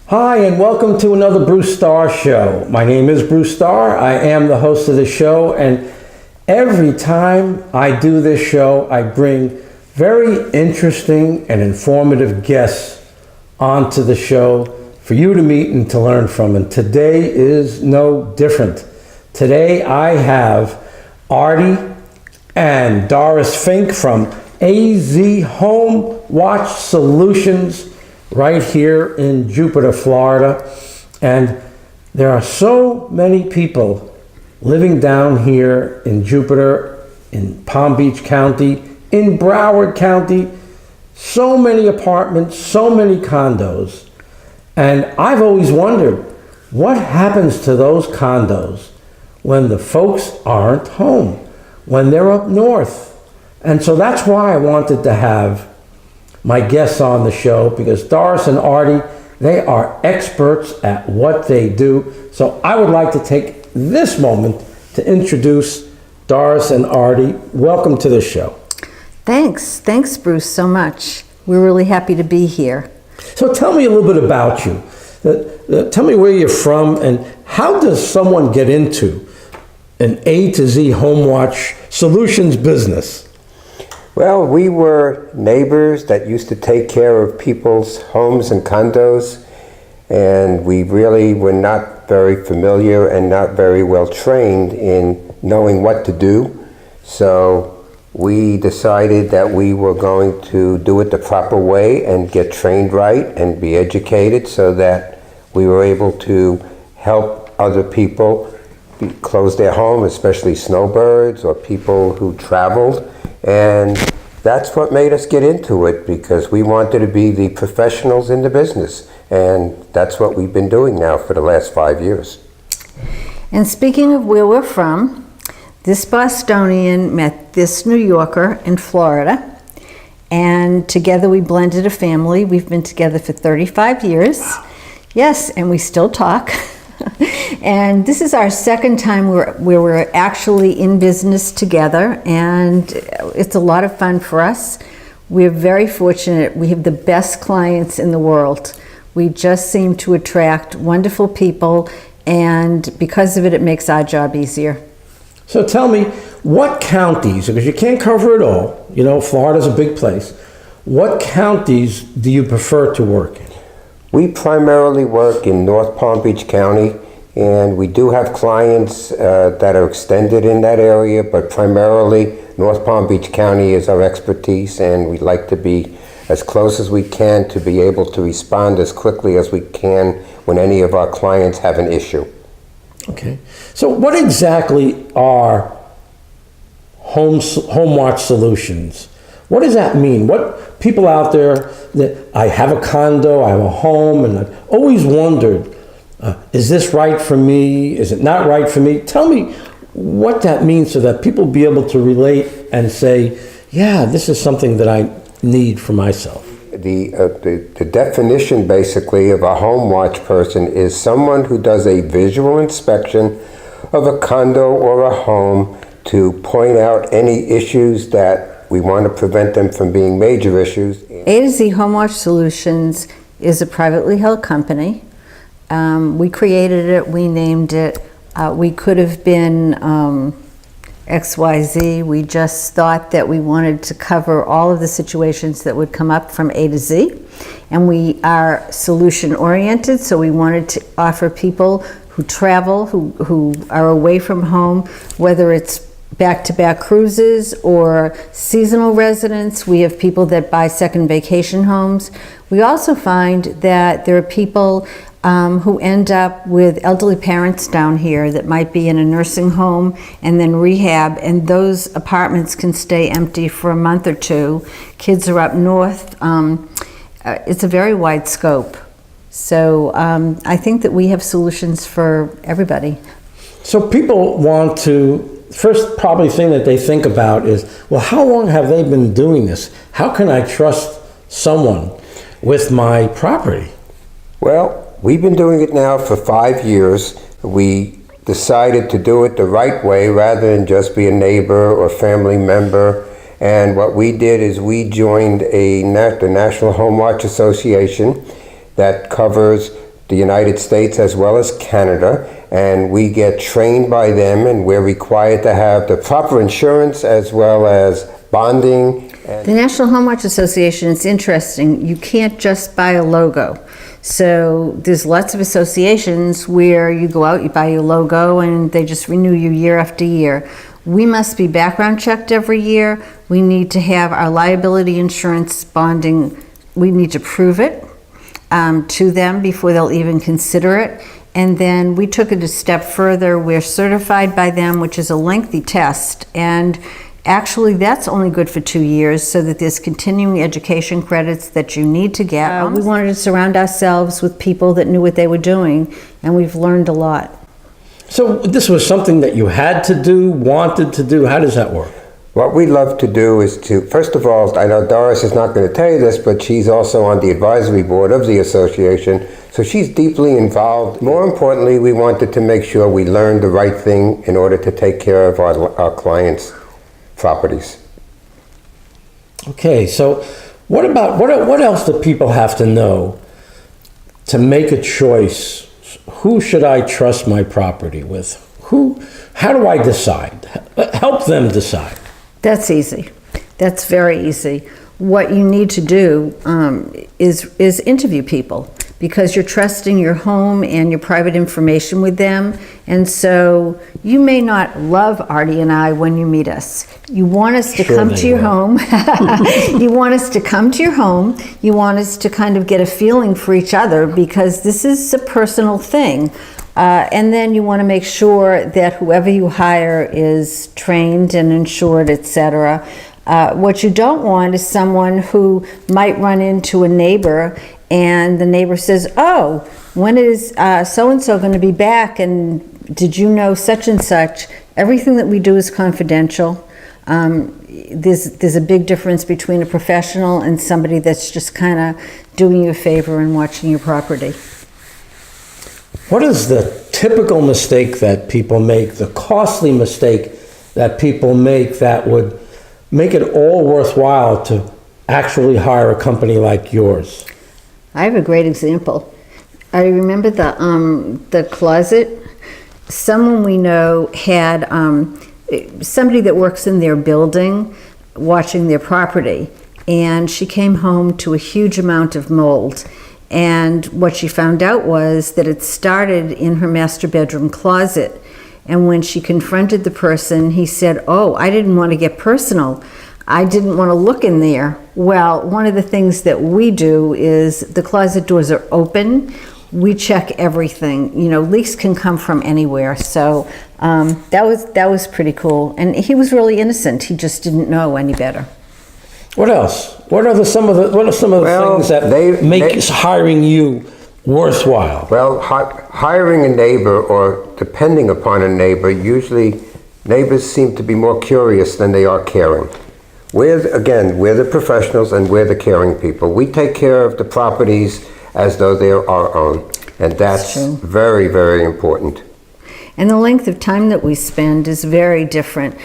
Hi, and welcome to another Bruce Starr Show. My name is Bruce Starr. I am the host of the show, and every time I do this show, I bring very interesting and informative guests onto the show for you to meet and to learn from. And today is no different. Today I have Artie and Doris Fink from AZ Home Watch Solutions right here in Jupiter, Florida. And there are so many people living down here in Jupiter, in Palm Beach County, in Broward County, so many apartments, so many condos. And I've always wondered, what happens to those condos when the folks aren't home, when they're up north? And so that's why I wanted to have my guests on the show, because Doris and Artie, they are experts at what they do. So I would like to take this moment to introduce Doris and Artie. Welcome to the show. Thanks Bruce, so much. We're really happy to be here. So tell me a little bit about you. Tell me where you're from, and how does someone get into an A to Z home watch solutions business? Well, we were neighbors that used to take care of people's homes and condos, and we really were not very familiar and not very well trained in knowing what to do. So we decided that we were going to do it the proper way and get trained right and be educated so that we were able to help other people close their home, especially snowbirds or people who traveled. And that's what made us get into it, because we wanted to be the professionals in the business. And that's what we've been doing now for the last 5 years. And speaking of where we're from, this Bostonian met this New Yorker in Florida, and together we blended a family. We've been together for 35 years. Yes, and we still talk. And this is our second time where we're actually in business together, and it's a lot of fun for us. We're very fortunate. We have the best clients in the world. We just seem to attract wonderful people, and because of it, it makes our job easier. So tell me, what counties, because you can't cover it all, you know, Florida's a big place. What counties do you prefer to work in? We primarily work in North Palm Beach County, and we do have clients that are extended in that area, but primarily North Palm Beach County is our expertise, and we'd like to be as close as we can to be able to respond as quickly as we can when any of our clients have an issue. Okay, so what exactly are home watch solutions? What does that mean? What people out there, that I have a condo, I have a home, and I've always wondered, is this right for me? Is it not right for me? Tell me what that means so that people be able to relate and say, yeah, this is something that I need for myself. The definition basically of a home watch person is someone who does a visual inspection of a condo or a home to point out any issues that we want to prevent them from being major issues. A to Z Home Watch Solutions is a privately held company. We created it, we named it. We could have been XYZ. We just thought that we wanted to cover all of the situations that would come up from A to Z. And we are solution oriented, so we wanted to offer people who travel, who are away from home, whether it's back-to-back cruises or seasonal residents. We have people that buy second vacation homes. We also find that there are people who end up with elderly parents down here that might be in a nursing home and then rehab, and those apartments can stay empty for a month or two. Kids are up north. It's a very wide scope. So I think that we have solutions for everybody. So people want to, first probably thing that they think about is, well, how long have they been doing this? How can I trust someone with my property? Well, we've been doing it now for 5 years. We decided to do it the right way rather than just be a neighbor or family member. And what we did is we joined the National Home Watch Association that covers the United States as well as Canada, and we get trained by them, and we're required to have the proper insurance as well as bonding. The National Home Watch Association is interesting. You can't just buy a logo. So there's lots of associations where you go out, you buy your logo, and they just renew you year after year. We must be background checked every year. We need to have our liability insurance bonding. We need to prove it to them before they'll even consider it. And then we took it a step further. We're certified by them, which is a lengthy test. And actually, that's only good for 2 years, so that there's continuing education credits that you need to get. We wanted to surround ourselves with people that knew what they were doing, and we've learned a lot. So this was something that you had to do, wanted to do. How does that work? What we love to do is to, first of all, I know Doris is not going to tell you this, but she's also on the advisory board of the association, so she's deeply involved. More importantly, we wanted to make sure we learned the right thing in order to take care of our clients' properties. Okay, so what else do people have to know to make a choice? Who should I trust my property with? How do I decide? Help them decide. That's easy. That's very easy. What you need to do is interview people, because you're trusting your home and your private information with them. And so you may not love Artie and I when you meet us. You want us to come to your home. You want us to come to your home. You want us to kind of get a feeling for each other, because this is a personal thing. And then you want to make sure that whoever you hire is trained and insured, etc. What you don't want is someone who might run into a neighbor, and the neighbor says, "Oh, when is so-and-so going to be back? And did you know such and such?" Everything that we do is confidential. There's a big difference between a professional and somebody that's just kind of doing you a favor and watching your property. What is the typical mistake that people make, the costly mistake that people make that would make it all worthwhile to actually hire a company like yours? I have a great example. I remember the closet. Someone we know had somebody that works in their building watching their property, and she came home to a huge amount of mold. And what she found out was that it started in her master bedroom closet. And when she confronted the person, he said, "Oh, I didn't want to get personal. I didn't want to look in there." Well, one of the things that we do is the closet doors are open. We check everything. You know, leaks can come from anywhere. So that was pretty cool. And he was really innocent. He just didn't know any better. What else? What are some of the things that make hiring you worthwhile? Well, hiring a neighbor or depending upon a neighbor, usually neighbors seem to be more curious than they are caring. We're the professionals and we're the caring people. We take care of the properties as though they're our own. And that's very, very important. And the length of time that we spend is very different.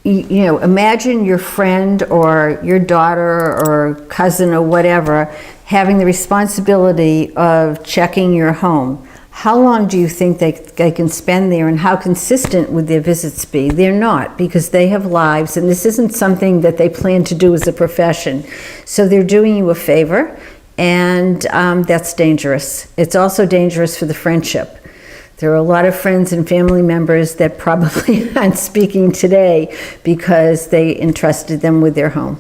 You know, imagine your friend or your daughter or cousin or whatever having the responsibility of checking your home. How long do you think they can spend there, and how consistent would their visits be? They're not, because they have lives, and this isn't something that they plan to do as a profession. So they're doing you a favor, and that's dangerous. It's also dangerous for the friendship. There are a lot of friends and family members that probably aren't speaking today because they entrusted them with their home.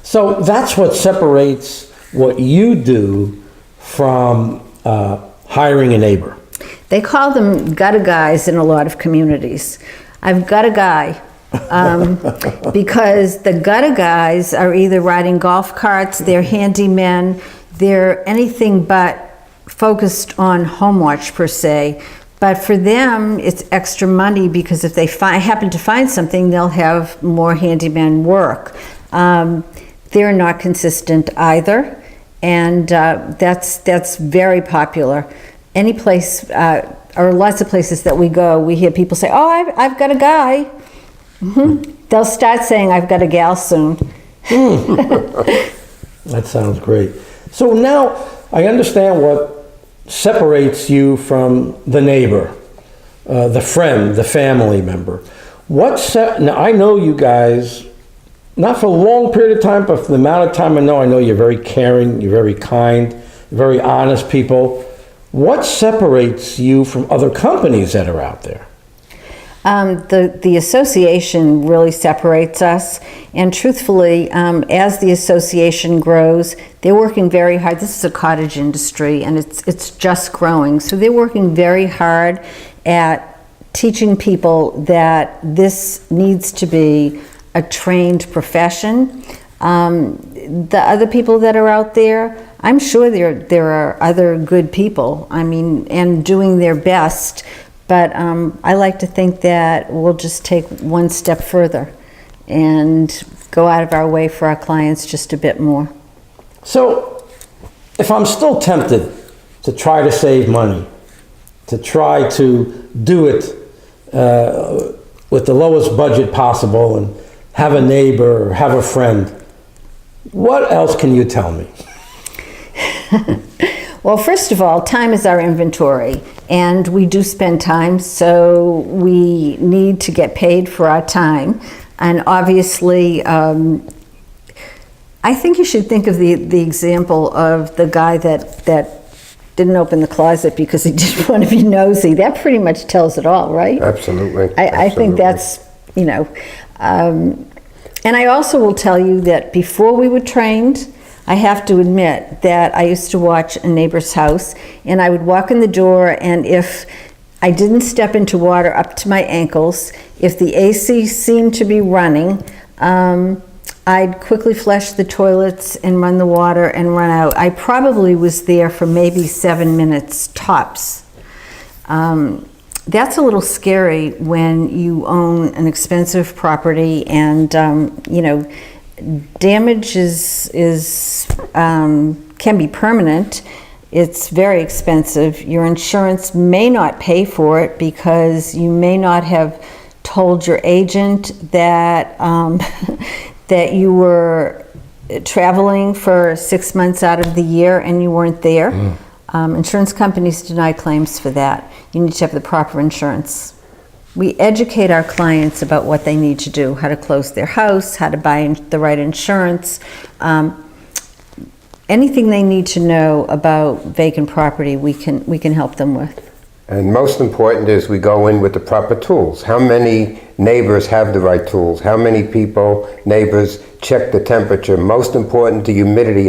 So that's what separates what you do from hiring a neighbor. They call them gutter guys in a lot of communities. I've got a guy because the gutter guys are either riding golf carts, they're handymen, they're anything but focused on home watch per se, but for them it's extra money, because if they happen to find something, they'll have more handyman work. They're not consistent either, and that's very popular. Any place or lots of places that we go, we hear people say, "Oh, I've got a guy." They'll start saying, "I've got a gal soon." That sounds great. So now, I understand what separates you from the neighbor, the friend, the family member. Now, I know you guys, not for a long period of time, but for the amount of time I know you're very caring, you're very kind, you're very honest people. What separates you from other companies that are out there? The association really separates us, and truthfully, as the association grows, they're working very hard. This is a cottage industry, and it's just growing, so they're working very hard at teaching people that this needs to be a trained profession. The other people that are out there, I'm sure there are other good people, and doing their best. But I like to think that we'll just take one step further and go out of our way for our clients just a bit more. So, if I'm still tempted to try to save money, to try to do it with the lowest budget possible and have a neighbor or have a friend, what else can you tell me? Well, first of all, time is our inventory, and we do spend time, so we need to get paid for our time. And obviously, I think you should think of the example of the guy that didn't open the closet because he didn't want to be nosy. That pretty much tells it all, right? Absolutely. I think that's, and I also will tell you that before we were trained, I have to admit that I used to watch a neighbor's house, and I would walk in the door, and if I didn't step into water up to my ankles, if the AC seemed to be running, I'd quickly flush the toilets and run the water and run out. I probably was there for maybe 7 minutes tops. That's a little scary when you own an expensive property, and damage can be permanent. It's very expensive. Your insurance may not pay for it because you may not have told your agent that that you were traveling for 6 months out of the year and you weren't there. Insurance companies deny claims for that. You need to have the proper insurance. We educate our clients about what they need to do, how to close their house, how to buy the right insurance. Anything they need to know about vacant property, we can help them with. And most important is we go in with the proper tools. How many neighbors have the right tools? How many neighbors check the temperature? Most important, the humidity.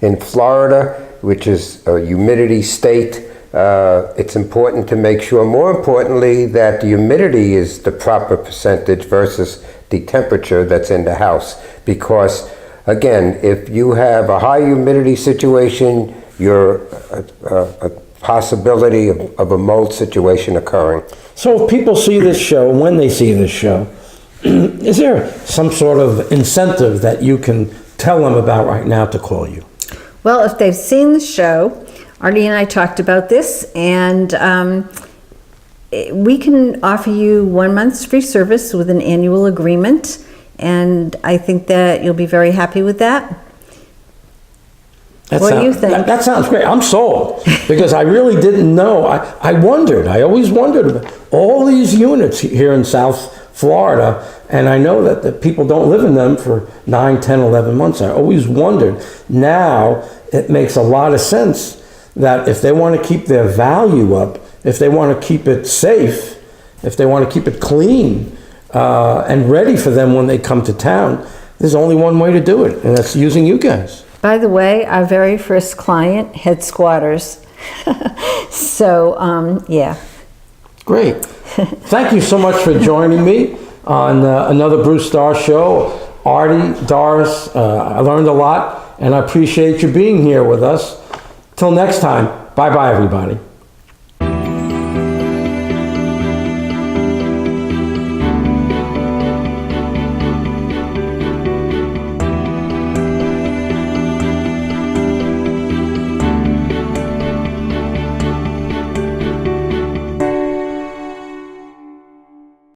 In Florida, which is a humidity state, it's important to make sure, more importantly, that the humidity is the proper percentage versus the temperature that's in the house. Because, again, if you have a high humidity situation, you're a possibility of a mold situation occurring. So if people see this show, when they see this show, is there some sort of incentive that you can tell them about right now to call you? Well, if they've seen the show, Artie and I talked about this, and we can offer you 1 month's free service with an annual agreement, and I think that you'll be very happy with that. What do you think? That sounds great. I'm sold, because I really didn't know. I always wondered, all these units here in South Florida, and I know that the people don't live in them for 9, 10, 11 months. I always wondered. Now it makes a lot of sense that if they want to keep their value up, if they want to keep it safe, if they want to keep it clean and ready for them when they come to town, there's only one way to do it, and that's using you guys. By the way, our very first client had squatters. So, yeah. Great. Thank you so much for joining me on another Bruce Starr Show. Artie, Doris, I learned a lot, and I appreciate you being here with us. Till next time, bye-bye, everybody.